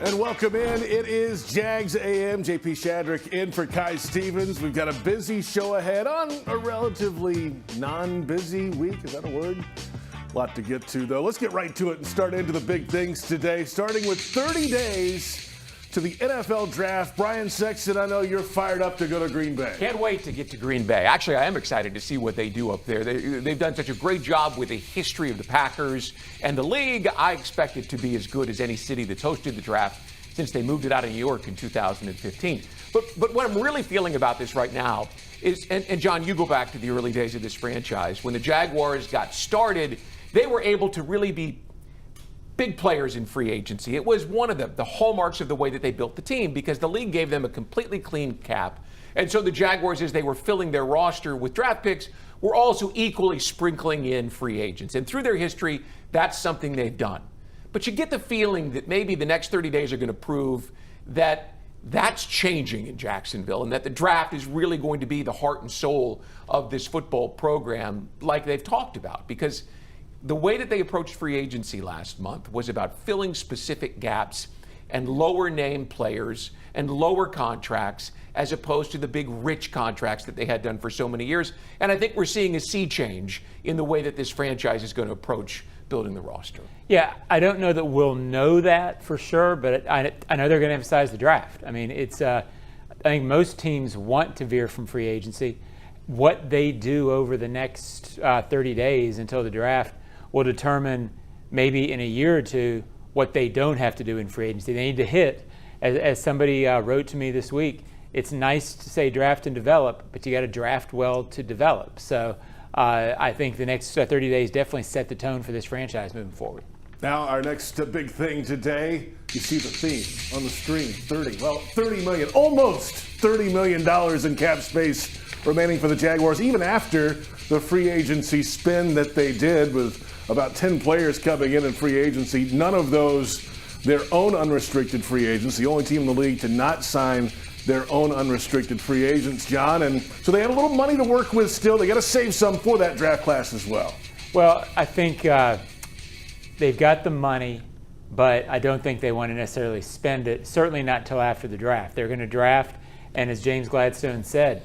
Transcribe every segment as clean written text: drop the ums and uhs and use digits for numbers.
And welcome in. It is Jags AM. J.P. Shadrick in for Kai Stevens. We've got a busy show ahead on a relatively non-busy week. Is that a word? A lot to get to, though. Let's get right to it and start into the big things today, starting with 30 days to the NFL draft. Brian Sexton, I know you're fired up to go to Green Bay. Can't wait to get to Green Bay. Actually, I am excited to see what they do up there. They've done such a great job with the history of the Packers and the league. I expect it to be as good as any city that's hosted the draft since they moved it out of New York in 2015. But what I'm really feeling about this right now is, and John, you go back to the early days of this franchise. When the Jaguars got started, they were able to really be big players in free agency. It was one of the hallmarks of the way that they built the team because the league gave them a completely clean cap. And so the Jaguars, as they were filling their roster with draft picks, were also equally sprinkling in free agents. And through their history, that's something they've done. But you get the feeling that maybe the next 30 days are going to prove that that's changing in Jacksonville and that the draft is really going to be the heart and soul of this football program like they've talked about. Because the way that they approached free agency last month was about filling specific gaps and lower name players and lower contracts as opposed to the big rich contracts that they had done for so many years. And I think we're seeing a sea change in the way that this franchise is going to approach building the roster. Yeah, I don't know that we'll know that for sure, but I know they're going to emphasize the draft. I mean, I think most teams want to veer from free agency. What they do over the next 30 days until the draft will determine maybe in a year or two what they don't have to do in free agency. They need to hit, as somebody wrote to me this week, it's nice to say draft and develop, but you got to draft well to develop. So I think the next 30 days definitely set the tone for this franchise moving forward. Now, our next big thing today, you see the theme on the screen, 30 million, almost $30 million in cap space remaining for the Jaguars, even after the free agency spin that they did with about 10 players coming in free agency. None of those their own unrestricted free agents, the only team in the league to not sign their own unrestricted free agents, John. And so they have a little money to work with still. They got to save some for that draft class as well. Well, I think they've got the money, but I don't think they want to necessarily spend it, certainly not till after the draft. They're going to draft, and as James Gladstone said,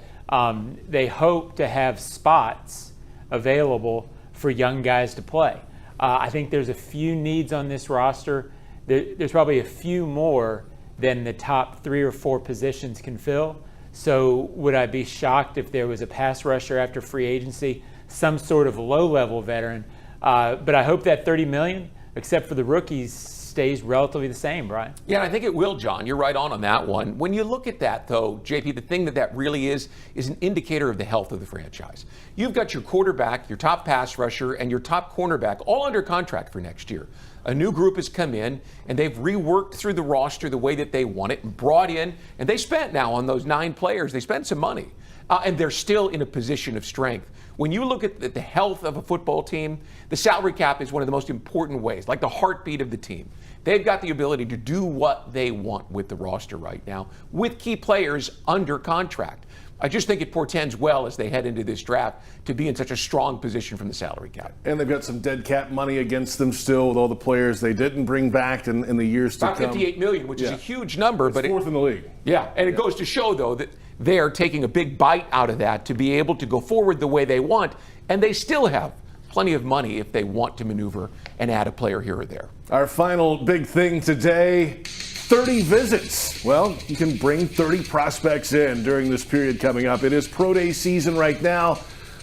they hope to have spots available for young guys to play. I think there's a few needs on this roster. There's probably a few more than the top 3 or 4 positions can fill. So would I be shocked if there was a pass rusher after free agency, some sort of low-level veteran? But I hope that $30 million, except for the rookies, stays relatively the same, Brian. Yeah, I think it will, John. You're right on that one. When you look at that, though, JP, the thing that really is an indicator of the health of the franchise. You've got your quarterback, your top pass rusher, and your top cornerback all under contract for next year. A new group has come in, and they've reworked through the roster the way that they want it and brought in, and they spent now on those 9 players, they spent some money, and they're still in a position of strength. When you look at the health of a football team, the salary cap is one of the most important ways, like the heartbeat of the team. They've got the ability to do what they want with the roster right now, with key players under contract. I just think it portends well as they head into this draft to be in such a strong position from the salary cap. And they've got some dead cap money against them still with all the players they didn't bring back in the years to come. About $58 million, which is a huge number. It's fourth in the league. Yeah, and it goes to show, though, that they're taking a big bite out of that to be able to go forward the way they want, and they still have plenty of money if they want to maneuver and add a player here or there. Our final big thing today, 30 visits. Well, you can bring 30 prospects in during this period coming up. It is pro day season right now.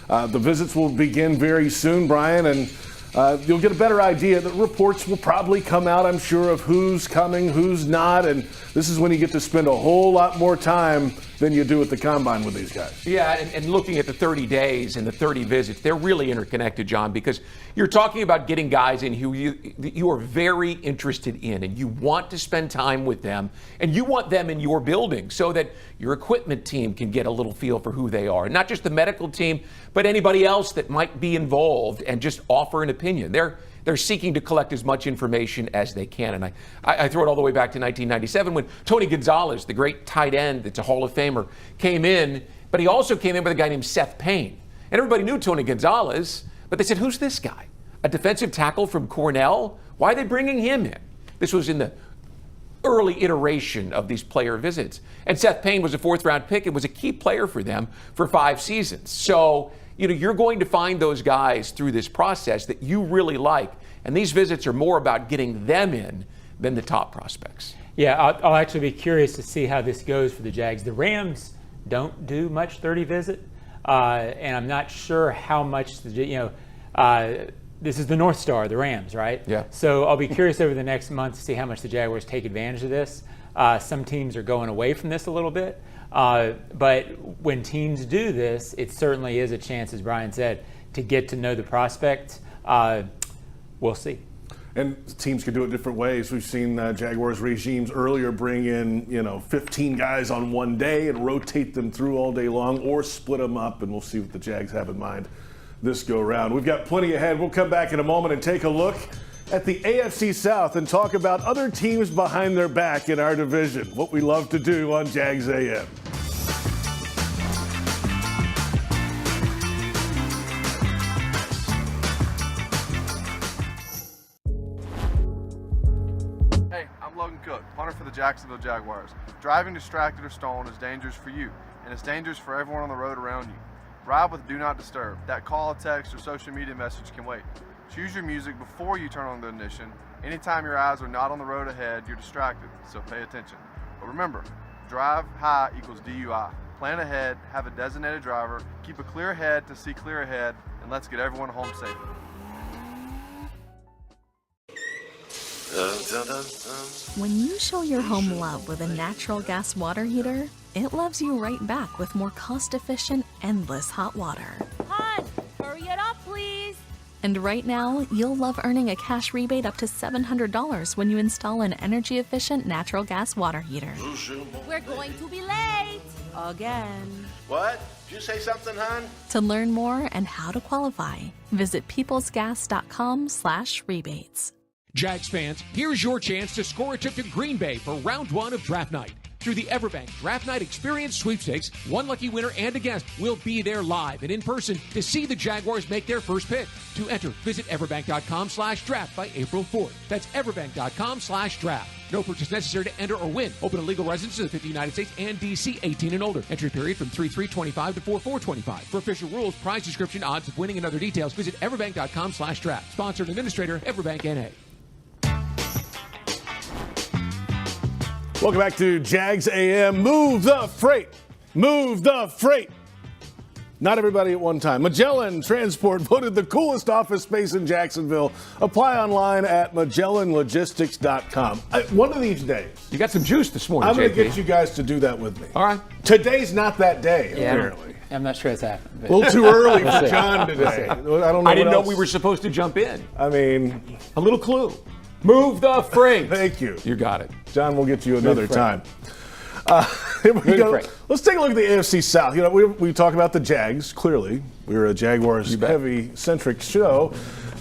The visits will begin very soon, Brian, and you'll get a better idea. The reports will probably come out, I'm sure, of who's coming, who's not, and this is when you get to spend a whole lot more time than you do at the combine with these guys. Yeah, and looking at the 30 days and the 30 visits, they're really interconnected, John, because you're talking about getting guys in who you are very interested in, and you want to spend time with them, and you want them in your building so that your equipment team can get a little feel for who they are. And not just the medical team, but anybody else that might be involved and just offer an opinion. They're seeking to collect as much information as they can. And I throw it all the way back to 1997 when Tony Gonzalez, the great tight end that's a Hall of Famer, came in, but he also came in with a guy named Seth Payne. And everybody knew Tony Gonzalez, but they said, who's this guy? A defensive tackle from Cornell? Why are they bringing him in? This was in the early iteration of these player visits. And Seth Payne was a 4th-round pick. It was a key player for them for 5 seasons. So, you're going to find those guys through this process that you really like. And these visits are more about getting them in than the top prospects. Yeah, I'll actually be curious to see how this goes for the Jags. The Rams don't do much 30 visit, and I'm not sure how much, this is the North Star, the Rams, right? Yeah. So I'll be curious over the next month to see how much the Jaguars take advantage of this. Some teams are going away from this a little bit, but when teams do this, it certainly is a chance, as Brian said, to get to know the prospect. We'll see. And teams can do it different ways. We've seen Jaguars regimes earlier bring in, 15 guys on one day and rotate them through all day long, or split them up, and we'll see what the Jags have in mind this go round. We've got plenty ahead. We'll come back in a moment and take a look at the AFC South and talk about other teams behind their back in our division, what we love to do on Jags AM. Punter for the Jacksonville Jaguars. Driving distracted or stolen is dangerous for you, and it's dangerous for everyone on the road around you. Ride with Do Not Disturb. That call, text, or social media message can wait. Choose your music before you turn on the ignition. Anytime your eyes are not on the road ahead, you're distracted, so pay attention. But remember, drive high equals DUI. Plan ahead, have a designated driver, keep a clear head to see clear ahead, and let's get everyone home safely. When you show your home love with a natural gas water heater, it loves you right back with more cost-efficient, endless hot water. Hon, hurry it up, please. And right now, you'll love earning a cash rebate up to $700 when you install an energy-efficient natural gas water heater. We're going to be late. Again. What? Did you say something, hon? To learn more and how to qualify, visit peoplesgas.com/rebates. Jags fans, here's your chance to score a trip to Green Bay for round 1 of draft night. Through the Everbank Draft Night Experience Sweepstakes, one lucky winner and a guest will be there live and in person to see the Jaguars make their first pick. To enter, visit everbank.com/draft by April 4th. That's everbank.com/draft. No purchase necessary to enter or win. Open to legal residents of the 50 United States and D.C. 18 and older. Entry period from 3/3/25 to 4/4/25. For official rules, prize description, odds of winning, and other details, visit everbank.com/draft. Sponsor and administrator, Everbank N.A. Welcome back to Jags AM. Move the freight. Move the freight. Not everybody at one time. Magellan Transport voted the coolest office space in Jacksonville. Apply online at MagellanLogistics.com. One of these days, You got some juice this morning, I'm going to JP. get you guys to do that with me. All right. Today's not that day, apparently. I'm not sure it's happened. A little too early for John today. I don't know. I didn't know what we else. were supposed to jump in. I mean, A little clue. Move the freight. thank you. You got it. John, we'll get you another freight. time. Here we Good go. freight. Let's take a look at the AFC South. We talk about the Jags, clearly. We're a Jaguars heavy-centric show,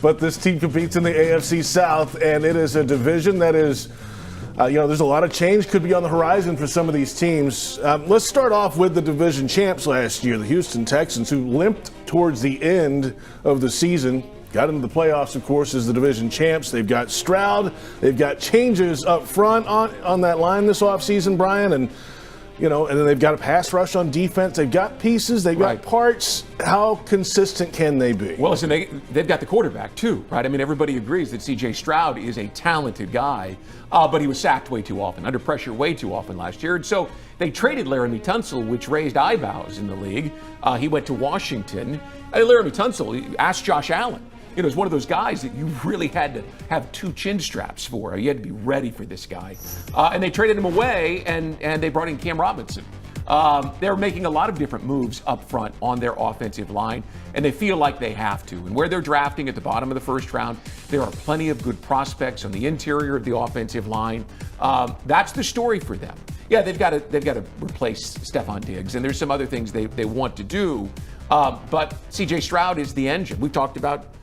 but this team competes in the AFC South, and it is a division that is, there's a lot of change could be on the horizon for some of these teams. Let's start off with the division champs last year, the Houston Texans, who limped towards the end of the season. Got into the playoffs, of course, as the division champs. They've got Stroud. They've got changes up front on that line this offseason, Brian. And then they've got a pass rush on defense. They've got pieces. They've got parts. How consistent can they be? Well, listen, they've got the quarterback, too, right? I mean, everybody agrees that C.J. Stroud is a talented guy, but he was sacked way too often, under pressure way too often last year. And so they traded Laramie Tunsil, which raised eyebrows in the league. He went to Washington. Laramie Tunsil asked Josh Allen. He's one of those guys that you really had to have 2 chin straps for. You had to be ready for this guy. And they traded him away, and they brought in Cam Robinson. They're making a lot of different moves up front on their offensive line, and they feel like they have to. And where they're drafting at the bottom of the first round, there are plenty of good prospects on the interior of the offensive line. That's the story for them. Yeah, they've got to replace Stephon Diggs, and there's some other things they want to do. But C.J. Stroud is the engine. We've talked about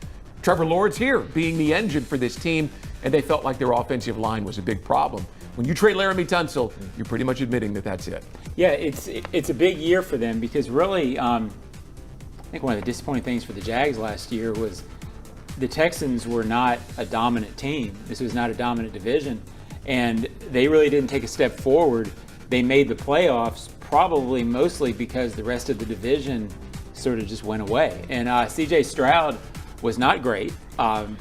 Trevor Lawrence here being the engine for this team, and they felt like their offensive line was a big problem. When you trade Laramie Tunsil, you're pretty much admitting that that's it. Yeah, it's a big year for them because really, I think one of the disappointing things for the Jags last year was the Texans were not a dominant team. This was not a dominant division. and they really didn't take a step forward. They made the playoffs probably mostly because the rest of the division sort of just went away. And C.J. Stroud was not great.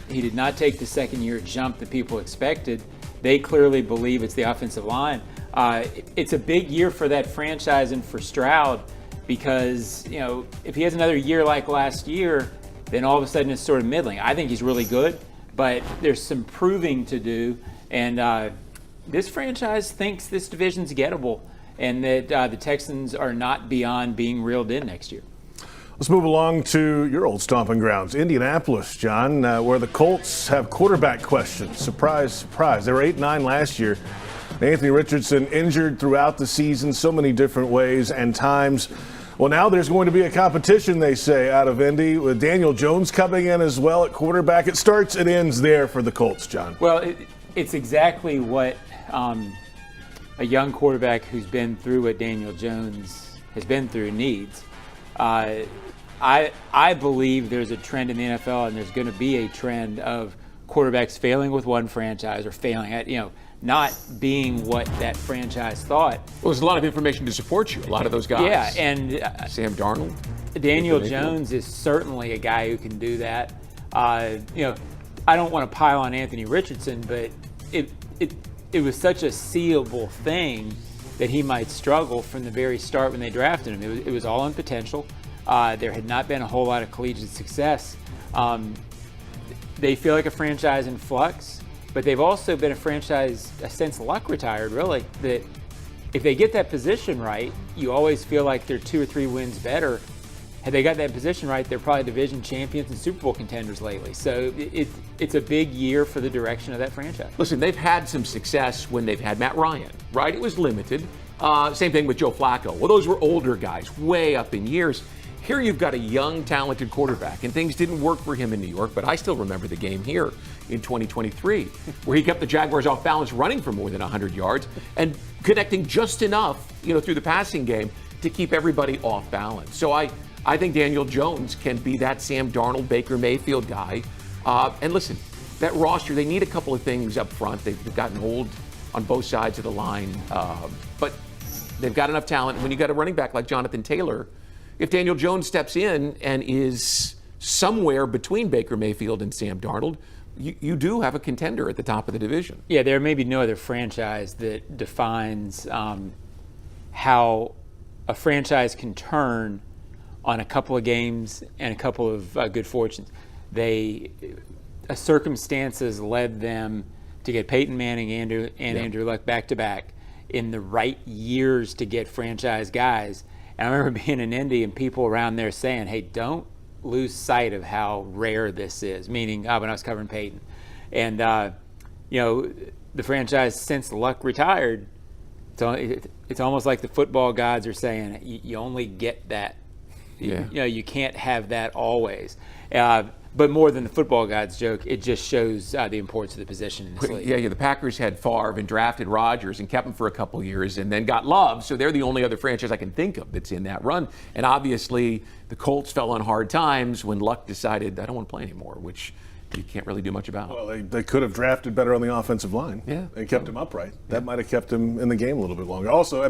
He did not take the second-year jump that people expected. They clearly believe it's the offensive line. It's a big year for that franchise and for Stroud because, if he has another year like last year, then all of a sudden it's sort of middling. I think he's really good, but there's some proving to do. And this franchise thinks this division's gettable and that the Texans are not beyond being reeled in next year. Let's move along to your old stomping grounds, Indianapolis, John, where the Colts have quarterback questions. Surprise, surprise. They were 8-9 last year. Anthony Richardson injured throughout the season so many different ways and times. Well, now there's going to be a competition, they say, out of Indy, with Daniel Jones coming in as well at quarterback. It starts and ends there for the Colts, John. Well, it's exactly what a young quarterback who's been through what Daniel Jones has been through needs. I believe there's a trend in the NFL, and there's going to be a trend of quarterbacks failing with one franchise or failing at, not being what that franchise thought. Well, there's a lot of information to support you. A lot of those guys. Yeah, and Sam Darnold. Daniel Jones is certainly a guy who can do that. I don't want to pile on Anthony Richardson, but it was such a seeable thing that he might struggle from the very start when they drafted him. It was all on potential. There had not been a whole lot of collegiate success. They feel like a franchise in flux, but they've also been a franchise since Luck retired, really, that if they get that position right, you always feel like they're 2 or 3 wins better. Had they got that position right, they're probably division champions and Super Bowl contenders lately. So it's a big year for the direction of that franchise. Listen, they've had some success when they've had Matt Ryan, right? It was limited. Same thing with Joe Flacco. Well, those were older guys, way up in years. Here you've got a young, talented quarterback, and things didn't work for him in New York, but I still remember the game here in 2023, where he kept the Jaguars off balance, running for more than 100 yards and connecting just enough, through the passing game to keep everybody off balance. So I think Daniel Jones can be that Sam Darnold, Baker Mayfield guy. And listen, that roster, they need a couple of things up front. They've gotten old on both sides of the line, but they've got enough talent. When you got a running back like Jonathan Taylor, if Daniel Jones steps in and is somewhere between Baker Mayfield and Sam Darnold, you do have a contender at the top of the division. Yeah, there may be no other franchise that defines how a franchise can turn on a couple of games and a couple of good fortunes. Circumstances led them to get Peyton Manning and Andrew Luck back-to-back in the right years to get franchise guys. And I remember being in Indy and people around there saying, hey, don't lose sight of how rare this is, meaning when I was covering Peyton. And, the franchise, since Luck retired, it's almost like the football gods are saying, you only get that. Yeah. You can't have that always. But more than the football gods joke, it just shows the importance of the position in this league. Yeah, the Packers had Favre and drafted Rodgers and kept him for a couple years and then got Love, so they're the only other franchise I can think of that's in that run. And obviously, the Colts fell on hard times when Luck decided, I don't want to play anymore, which you can't really do much about. Well, they could have drafted better on the offensive line. Yeah. They kept him upright. That might have kept him in the game a little bit longer. Also,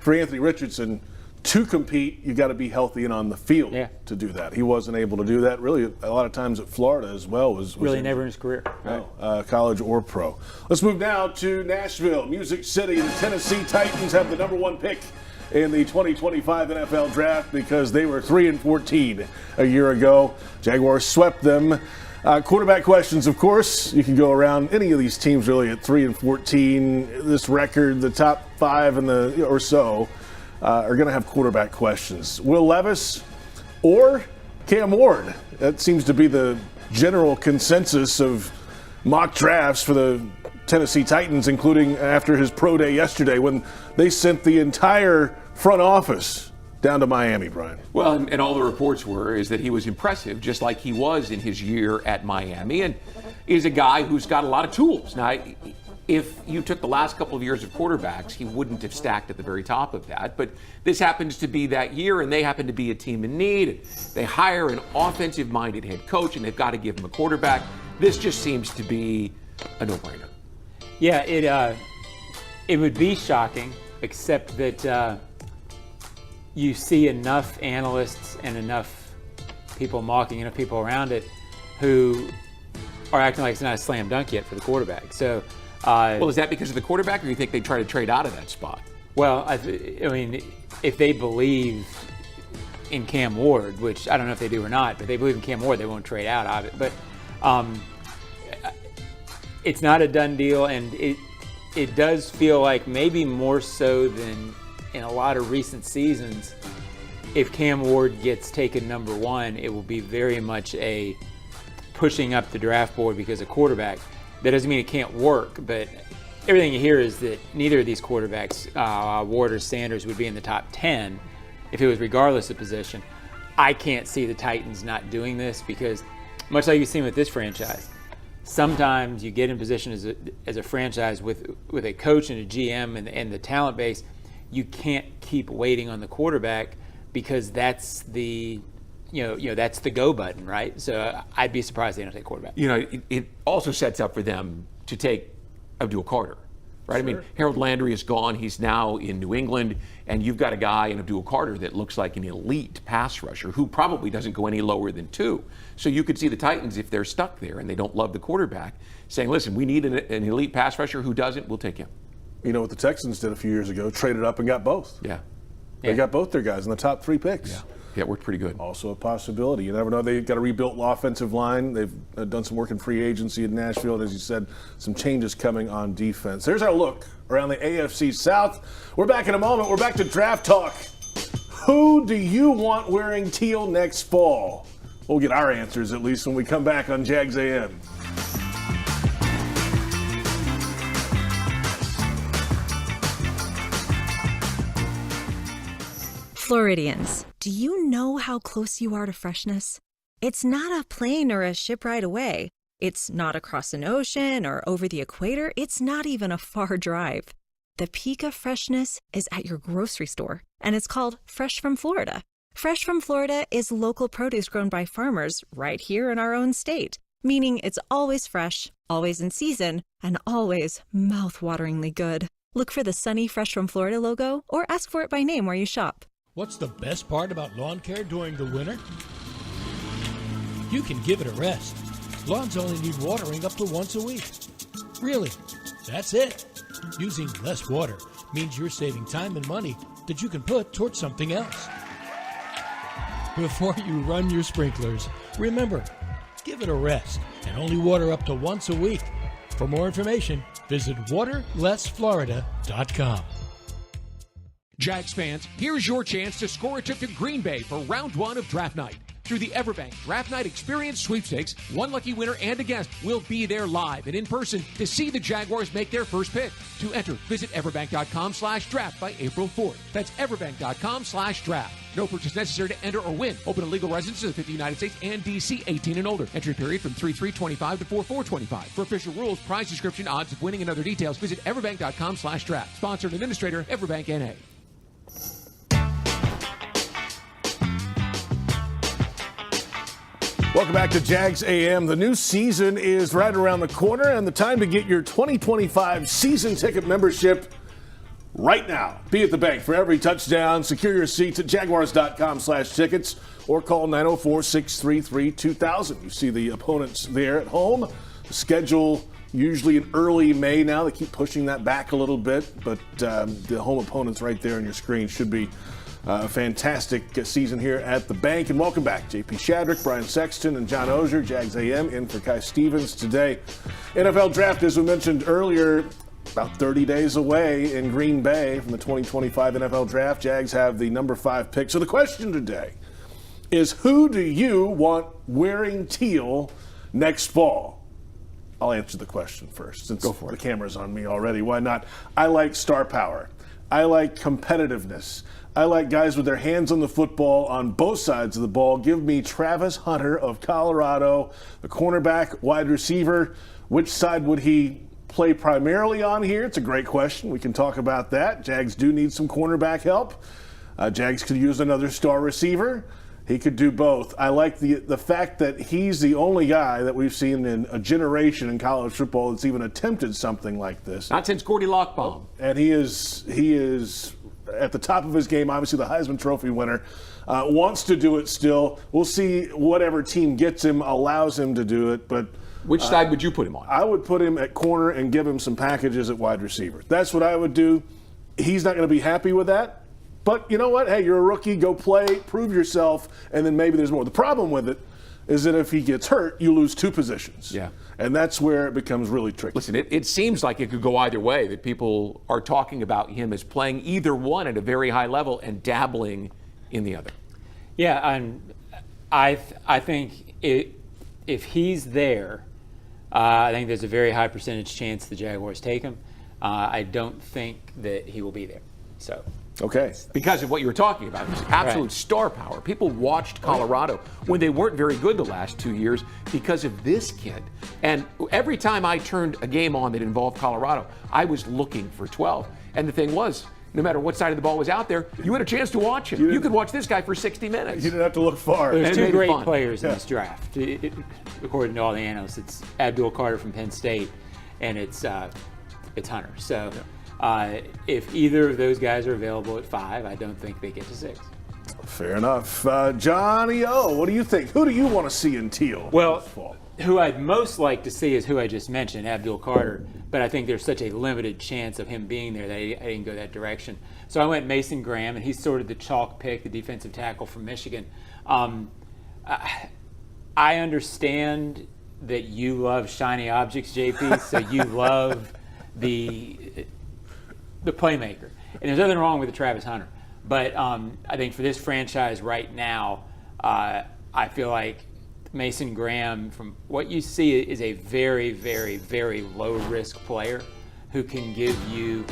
for Anthony Richardson, to compete, you got to be healthy and on the field to do that. He wasn't able to do that really a lot of times at Florida as well. Was really never in his career. No, college or pro. Let's move now to Nashville, Music City. The Tennessee Titans have the number 1 pick in the 2025 NFL Draft because they were 3-14 a year ago. Jaguars swept them. Quarterback questions, of course. You can go around any of these teams really at 3-14. This record, the top 5 or so, are going to have quarterback questions. Will Levis or Cam Ward? That seems to be the general consensus of mock drafts for the Tennessee Titans, including after his pro day yesterday when they sent the entire front office down to Miami, Brian. Well, and all the reports is that he was impressive, just like he was in his year at Miami, and is a guy who's got a lot of tools. Now, if you took the last couple of years of quarterbacks, he wouldn't have stacked at the very top of that. But this happens to be that year, and they happen to be a team in need. They hire an offensive-minded head coach, and they've got to give him a quarterback. This just seems to be a no-brainer. Yeah, it would be shocking, except that you see enough analysts and enough people mocking, enough people around it who are acting like it's not a slam dunk yet for the quarterback. So, well, is that because of the quarterback, or you think they try to trade out of that spot? Well, I mean, if they believe in Cam Ward, which I don't know if they do or not, but they believe in Cam Ward, they won't trade out of it. But it's not a done deal, and it does feel like maybe more so than in a lot of recent seasons, if Cam Ward gets taken number one, it will be very much a pushing up the draft board because of quarterback. That doesn't mean it can't work, but everything you hear is that neither of these quarterbacks, Ward or Sanders, would be in the top 10 if it was regardless of position. I can't see the Titans not doing this because, much like you've seen with this franchise, sometimes you get in position as a franchise with a coach and a GM and the talent base, you can't keep waiting on the quarterback because that's the that's the go button, right? So I'd be surprised they don't take quarterback. It also sets up for them to take Abdul Carter, right? Sure. I mean, Harold Landry is gone. He's now in New England, and you've got a guy in Abdul Carter that looks like an elite pass rusher who probably doesn't go any lower than 2. So you could see the Titans, if they're stuck there and they don't love the quarterback, saying, listen, we need an elite pass rusher. Who doesn't? We'll take him. You know what the Texans did a few years ago? Traded up and got both. Yeah. They got both their guys in the top 3 picks. Yeah. Yeah, it worked pretty good. Also a possibility. You never know. They've got a rebuilt offensive line. They've done some work in free agency in Nashville. And as you said, some changes coming on defense. There's our look around the AFC South. We're back in a moment. We're back to draft talk. Who do you want wearing teal next fall? We'll get our answers at least when we come back on Jags AM. Floridians, do you know how close you are to freshness? It's not a plane or a ship ride away. It's not across an ocean or over the equator. It's not even a far drive. The peak of freshness is at your grocery store, and it's called Fresh from Florida. Fresh from Florida is local produce grown by farmers right here in our own state, meaning it's always fresh, always in season, and always mouth-wateringly good. Look for the sunny Fresh from Florida logo or ask for it by name where you shop. What's the best part about lawn care during the winter? You can give it a rest. Lawns only need watering up to once a week. Really, that's it. Using less water means you're saving time and money that you can put towards something else. Before you run your sprinklers, remember, give it a rest and only water up to once a week. For more information, visit waterlessflorida.com. Jags fans, here's your chance to score a trip to Green Bay for round 1 of draft night. Through the Everbank Draft Night Experience Sweepstakes, one lucky winner and a guest will be there live and in person to see the Jaguars make their first pick. To enter, visit everbank.com/draft by April 4th. That's everbank.com/draft. No purchase necessary to enter or win. Open to legal residents of the 50 United States and D.C. 18 and older. Entry period from 3/3/25 to 4/4/25. For official rules, prize description, odds of winning, and other details, visit everbank.com/draft. Sponsor and administrator, Everbank N.A. Welcome back to Jags AM. The new season is right around the corner, and the time to get your 2025 season ticket membership right now. Be at the bank for every touchdown. Secure your seats at jaguars.com/tickets or call 904-633-2000. You see the opponents there at home. The schedule usually in early May now. They keep pushing that back a little bit, but the home opponents right there on your screen should be a fantastic season here at the bank. And welcome back, J.P. Shadrick, Brian Sexton, and John Oehser, Jags AM, in for Kai Stevens today. NFL Draft, as we mentioned earlier, about 30 days away in Green Bay from the 2025 NFL Draft. Jags have the number 5 pick. So the question today is, who do you want wearing teal next fall? I'll answer the question first, since the camera's on me already. Why not? I like star power. I like competitiveness. I like guys with their hands on the football on both sides of the ball. Give me Travis Hunter of Colorado, the cornerback, wide receiver. Which side would he play primarily on here? It's a great question. We can talk about that. Jags do need some cornerback help. Jags could use another star receiver. He could do both. I like the fact that he's the only guy that we've seen in a generation in college football that's even attempted something like this. Not since Gordy Lockbaum. And he is at the top of his game, obviously the Heisman Trophy winner. Wants to do it still. We'll see whatever team gets him, allows him to do it. But which side would you put him on? I would put him at corner and give him some packages at wide receiver. That's what I would do. He's not going to be happy with that. But you know what? Hey, you're a rookie. Go play, prove yourself, and then maybe there's more. The problem with it is that if he gets hurt, you lose 2 positions. Yeah. And that's where it becomes really tricky. Listen, it seems like it could go either way, that people are talking about him as playing either one at a very high level and dabbling in the other. Yeah, and I think if he's there, I think there's a very high percentage chance the Jaguars take him. I don't think that he will be there. So. Okay. Because of what you were talking about, his absolute star power. People watched Colorado when they weren't very good the last 2 years because of this kid. And every time I turned a game on that involved Colorado, I was looking for 12. And the thing was, no matter what side of the ball was out there, you had a chance to watch him. You could watch this guy for 60 minutes. You didn't have to look far. There's 2 great players in this draft. According to all the analysts, it's Abdul Carter from Penn State, and it's Hunter. So. If either of those guys are available at 5, I don't think they get to 6. Fair enough. Johnny O, what do you think? Who do you want to see in teal? Well, who I'd most like to see is who I just mentioned, Abdul Carter. But I think there's such a limited chance of him being there that I didn't go that direction. So I went Mason Graham, and he's sort of the chalk pick, the defensive tackle from Michigan. I understand that you love shiny objects, JP, so you love the playmaker. And there's nothing wrong with Travis Hunter. But I think for this franchise right now, I feel like Mason Graham, from what you see, is a very, very, very low-risk player who can give you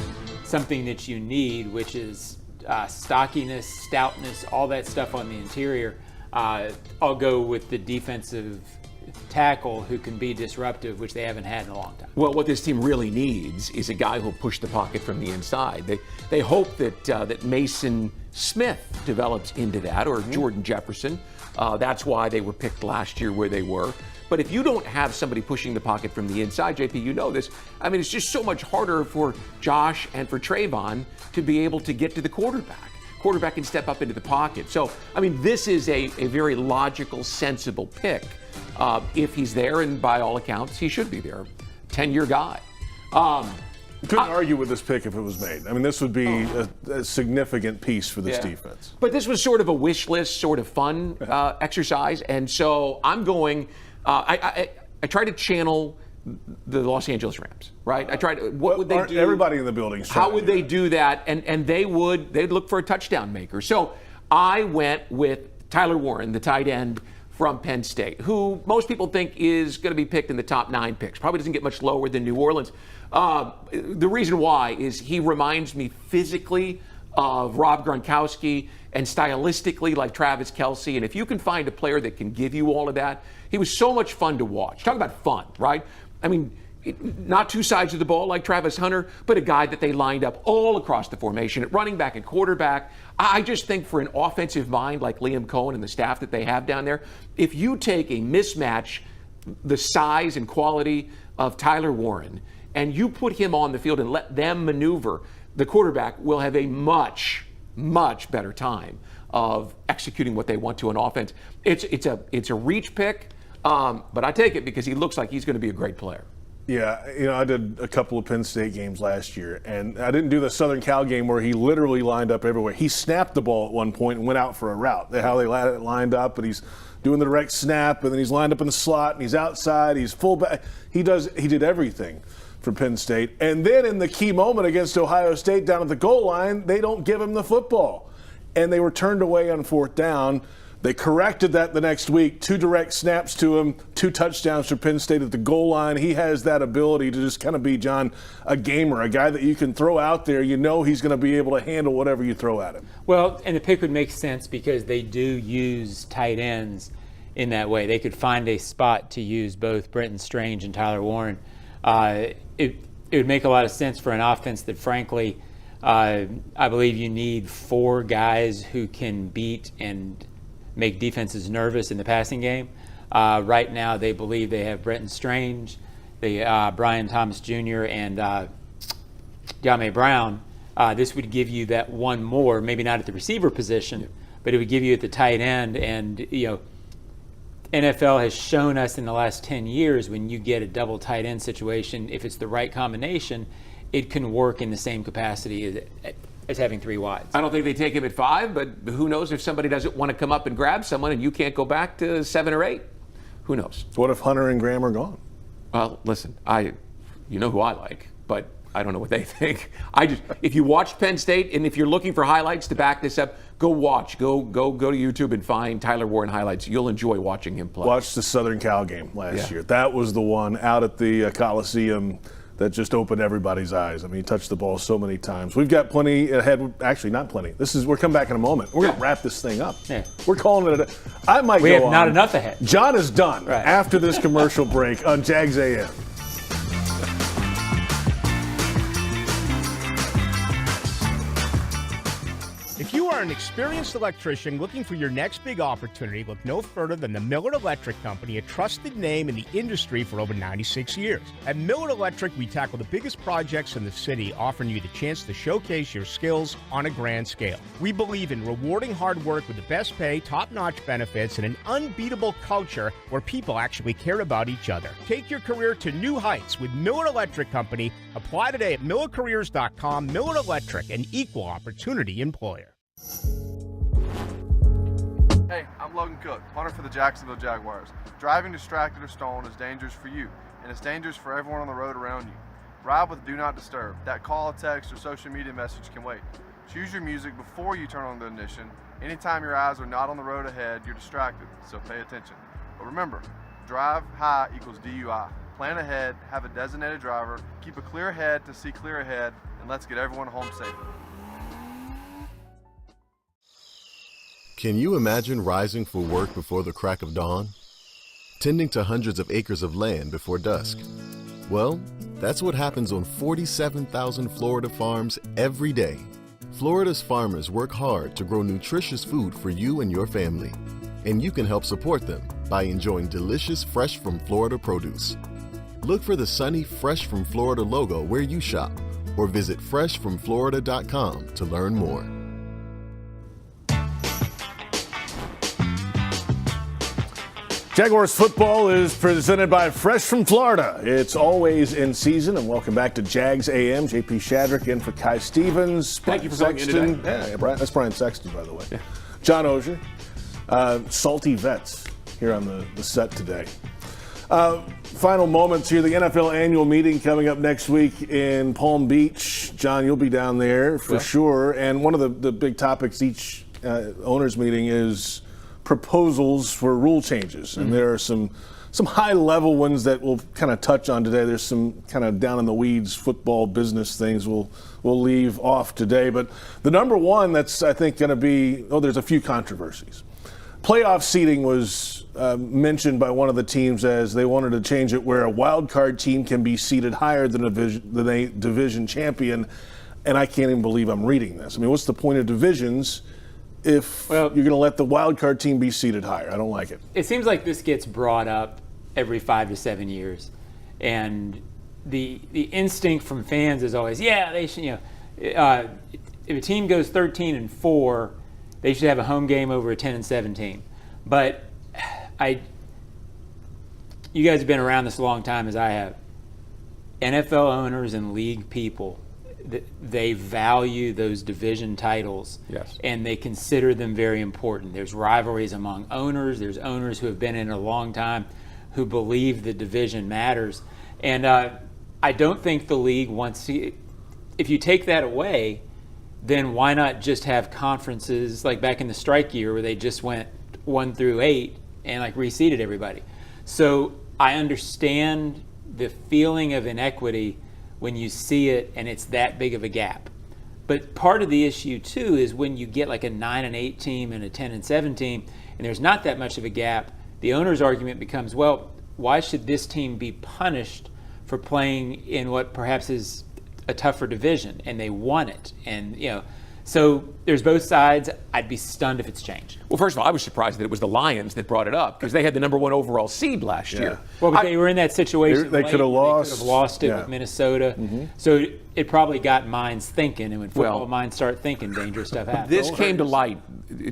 something that you need, which is stockiness, stoutness, all that stuff on the interior. I'll go with the defensive tackle who can be disruptive, which they haven't had in a long time. Well, what this team really needs is a guy who'll push the pocket from the inside. They hope that Mason Smith develops into that, or Jordan Jefferson. That's why they were picked last year where they were. But if you don't have somebody pushing the pocket from the inside, JP, you know this. I mean, it's just so much harder for Josh and for Trayvon to be able to get to the quarterback. Quarterback can step up into the pocket. So, I mean, this is a very logical, sensible pick. If he's there, and by all accounts, he should be there. 10-year guy. Couldn't argue with this pick if it was made. I mean, this would be a significant piece for this defense. But this was sort of a wish list, sort of fun exercise. And so I'm going, I try to channel the Los Angeles Rams, right? I tried. What would they do? Everybody in the building. How would they do that? And they'd look for a touchdown maker. So I went with Tyler Warren, the tight end from Penn State, who most people think is going to be picked in the top 9 picks. Probably doesn't get much lower than New Orleans. The reason why is he reminds me physically of Rob Gronkowski and stylistically like Travis Kelce. And if you can find a player that can give you all of that, he was so much fun to watch. Talk about fun, right? I mean, not 2 sides of the ball like Travis Hunter, but a guy that they lined up all across the formation at running back and quarterback. I just think for an offensive mind like Liam Cohen and the staff that they have down there, if you take a mismatch, the size and quality of Tyler Warren, and you put him on the field and let them maneuver, the quarterback will have a much, much better time of executing what they want to on offense. It's a reach pick, but I take it because he looks like he's going to be a great player. Yeah, I did a couple of Penn State games last year, and I didn't do the Southern Cal game where he literally lined up everywhere. He snapped the ball at one point and went out for a route. How they lined up, and he's doing the direct snap, and then he's lined up in the slot, and he's outside, he's fullback. He did everything for Penn State. And then in the key moment against Ohio State down at the goal line, they don't give him the football. And they were turned away on 4th down. They corrected that the next week. 2 direct snaps to him, 2 touchdowns for Penn State at the goal line. He has that ability to just kind of be, John, a gamer, a guy that you can throw out there. You know he's going to be able to handle whatever you throw at him. Well, and the pick would make sense because they do use tight ends in that way. They could find a spot to use both Brenton Strange and Tyler Warren. It would make a lot of sense for an offense that, frankly, I believe you need 4 guys who can beat and make defenses nervous in the passing game. Right now, they believe they have Brenton Strange, Brian Thomas Jr., and Yame Brown. This would give you that one more, maybe not at the receiver position, but it would give you at the tight end. And NFL has shown us in the last 10 years when you get a double tight end situation, if it's the right combination, it can work in the same capacity as having 3 wides. I don't think they take him at 5, but who knows if somebody doesn't want to come up and grab someone and you can't go back to 7 or 8. Who knows? What if Hunter and Graham are gone? Well, listen, you know who I like, but I don't know what they think. If you watched Penn State and if you're looking for highlights to back this up, go to YouTube and find Tyler Warren highlights. You'll enjoy watching him play. Watch the Southern Cal game last year. That was the one out at the Coliseum that just opened everybody's eyes. I mean, he touched the ball so many times. We've got plenty ahead. Actually, not plenty. We're coming back in a moment. We're going to wrap this thing up. Yeah. We're calling it I might we go have on. Not enough ahead. John is done right after this commercial break on Jags AM. If you are an experienced electrician looking for your next big opportunity, look no further than the Miller Electric Company, a trusted name in the industry for over 96 years. At Miller Electric, we tackle the biggest projects in the city, offering you the chance to showcase your skills on a grand scale. We believe in rewarding hard work with the best pay, top-notch benefits, and an unbeatable culture where people actually care about each other. Take your career to new heights with Miller Electric Company. Apply today at millercareers.com. Miller Electric, an equal opportunity employer. Hey, I'm Logan Cook, punter for the Jacksonville Jaguars. Driving distracted or stolen is dangerous for you, and it's dangerous for everyone on the road around you. Ride with Do Not Disturb. That call, text, or social media message can wait. Choose your music before you turn on the ignition. Anytime your eyes are not on the road ahead, you're distracted, so pay attention. But remember, drive high equals DUI. Plan ahead, have a designated driver, keep a clear head to see clear ahead, and let's get everyone home safely. Can you imagine rising for work before the crack of dawn? Tending to hundreds of acres of land before dusk? Well, that's what happens on 47,000 Florida farms every day. Florida's farmers work hard to grow nutritious food for you and your family. And you can help support them by enjoying delicious Fresh from Florida produce. Look for the sunny Fresh from Florida logo where you shop, or visit freshfromflorida.com to learn more. Jaguars football is presented by Fresh from Florida. It's always in season, and welcome back to Jags AM. J.P. Shadrick in for Kai Stevens. Thank you for coming in today. Yeah, that's Brian Sexton, by the way. Yeah. John Oehser. Salty Vets here on the set today. Final moments here. The NFL annual meeting coming up next week in Palm Beach. John, you'll be down there for sure. And one of the big topics each owners meeting is proposals for rule changes, and there are some high-level ones that we'll kind of touch on today. There's some kind of down-in-the-weeds football business things we'll leave off today. But the number one that's, I think, going to be, there's a few controversies. Playoff seeding was mentioned by one of the teams as they wanted to change it where a wild card team can be seeded higher than a division champion, and I can't even believe I'm reading this. I mean, what's the point of divisions if you're going to let the wild card team be seated higher? I don't like it. It seems like this gets brought up every 5 to 7 years, and the instinct from fans is always, they should. If a team goes 13-4, they should have a home game over a 10-17. But you guys have been around this a long time as I have. NFL owners and league people, they value those division titles, and they consider them very important. There's rivalries among owners. There's owners who have been in a long time who believe the division matters. And I don't think the league wants to. If you take that away, then why not just have conferences like back in the strike year where they just went 1 through 8 and like reseeded everybody? So I understand the feeling of inequity when you see it and it's that big of a gap. But part of the issue too is when you get like a 9-8 team and a 10-7 team and there's not that much of a gap, the owner's argument becomes, well, why should this team be punished for playing in what perhaps is a tougher division, and they won it? And So there's both sides. I'd be stunned if it's changed. Well, first of all, I was surprised that it was the Lions that brought it up because they had the number 1 overall seed last year. Well, but they were in that situation. They could have lost. They could have lost it with Minnesota. So it probably got minds thinking, and when football minds start thinking, dangerous stuff happens. This came to light,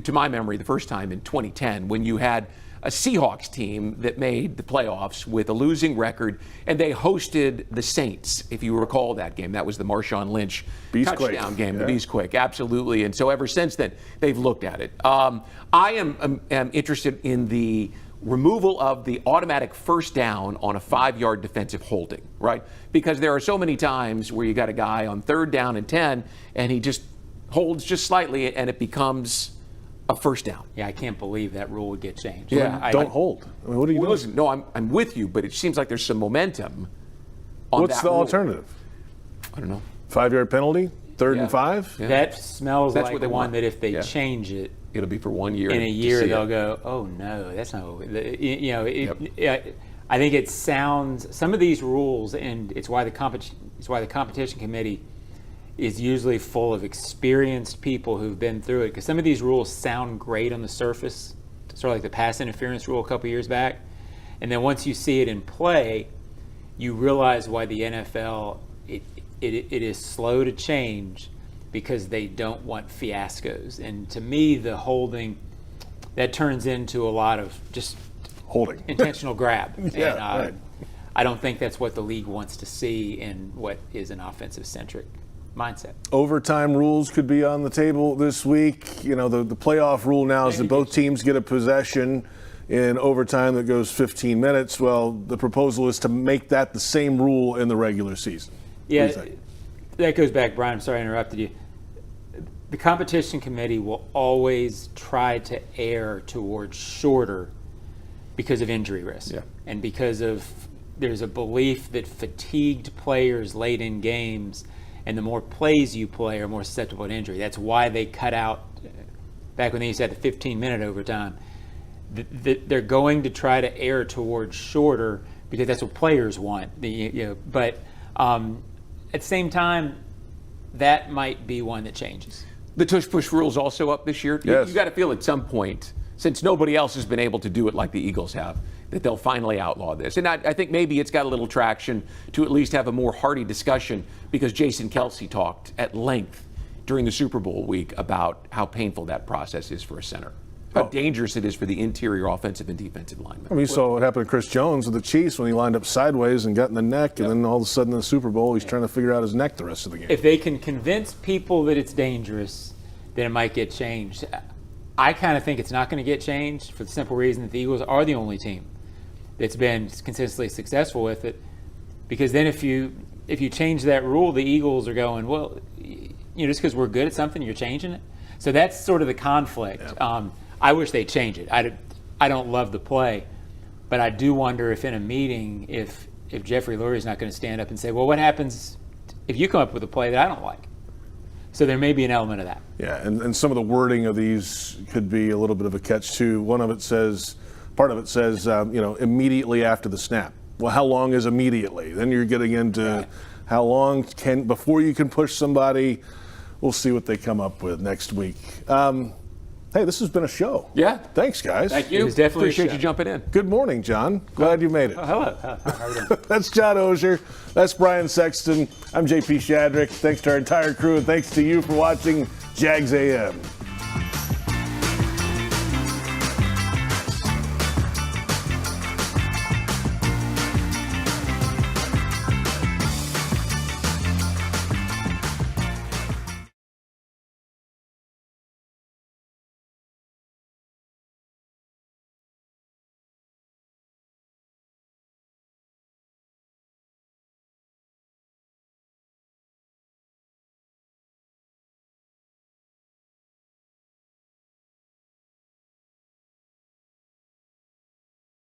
to my memory, the first time in 2010 when you had a Seahawks team that made the playoffs with a losing record, and they hosted the Saints, if you recall that game. That was the Marshawn Lynch touchdown game, the Beastquake, absolutely. And so ever since then, they've looked at it. I am interested in the removal of the automatic first down on a 5-yard defensive holding, right? Because there are so many times where you got a guy on 3rd down and 10, and he just holds just slightly, and it becomes a first down. Yeah, I can't believe that rule would get changed. Yeah, don't hold. I mean, what are you doing? Listen, no, I'm with you, but it seems like there's some momentum on What's that the rule. alternative? I don't know. 5-yard penalty? 3rd and 5? Yeah. That smells That's like what they one want. that if they change it, it'll be for 1 year. in a year, they'll go, oh no, that's not what I think it sounds, some of these rules, and it's why the competition committee is usually full of experienced people who've been through it, because some of these rules sound great on the surface, sort of like the pass interference rule a couple years back, and then once you see it in play, you realize why the NFL it is slow to change, because they don't want fiascos. And to me, the holding, that turns into a lot of just holding, intentional grab. Yeah, right. I don't think that's what the league wants to see in what is an offensive-centric mindset. Overtime rules could be on the table this week. You know, the playoff rule now is that both teams get a possession in overtime that goes 15 minutes. Well, the proposal is to make that the same rule in the regular season. Yeah, that goes back, Brian, I'm sorry I interrupted you. The competition committee will always try to err towards shorter because of injury risk. Yeah. And because of there's a belief that fatigued players late in games and the more plays you play are more susceptible to injury. That's why they cut out, back when they used to have the 15-minute overtime, they're going to try to err towards shorter because that's what players want. But at the same time, that might be one that changes. The tush-push rule is also up this year. Yes. You got to feel at some point, since nobody else has been able to do it like the Eagles have, that they'll finally outlaw this. And I think maybe it's got a little traction to at least have a more hearty discussion, because Jason Kelce talked at length during the Super Bowl week about how painful that process is for a center. How dangerous it is for the interior offensive and defensive linemen. I mean, you saw what happened to Chris Jones with the Chiefs when he lined up sideways and got in the neck, and then all of a sudden in the Super Bowl, he's trying to figure out his neck the rest of the game. If they can convince people that it's dangerous, then it might get changed. I kind of think it's not going to get changed for the simple reason that the Eagles are the only team that's been consistently successful with it. Because then if you change that rule, the Eagles are going, well, just because we're good at something, you're changing it. So that's sort of the conflict. Yeah. I wish they'd change it. I don't love the play, but I do wonder if in a meeting, if Jeffrey Lurie's not going to stand up and say, well, what happens if you come up with a play that I don't like? So there may be an element of that. Yeah, and some of the wording of these could be a little bit of a catch too. Part of it says, immediately after the snap. Well, how long is immediately? Then you're getting into how long before you can push somebody. We'll see what they come up with next week. Hey, this has been a show. Yeah. Thanks, guys. Thank you. It was definitely Appreciate you jumping in. Good morning, John. Glad you made it. Oh, hello. How are you doing? That's John Oehser. That's Brian Sexton. I'm J.P. Shadrick. Thanks to our entire crew, and thanks to you for watching Jags AM.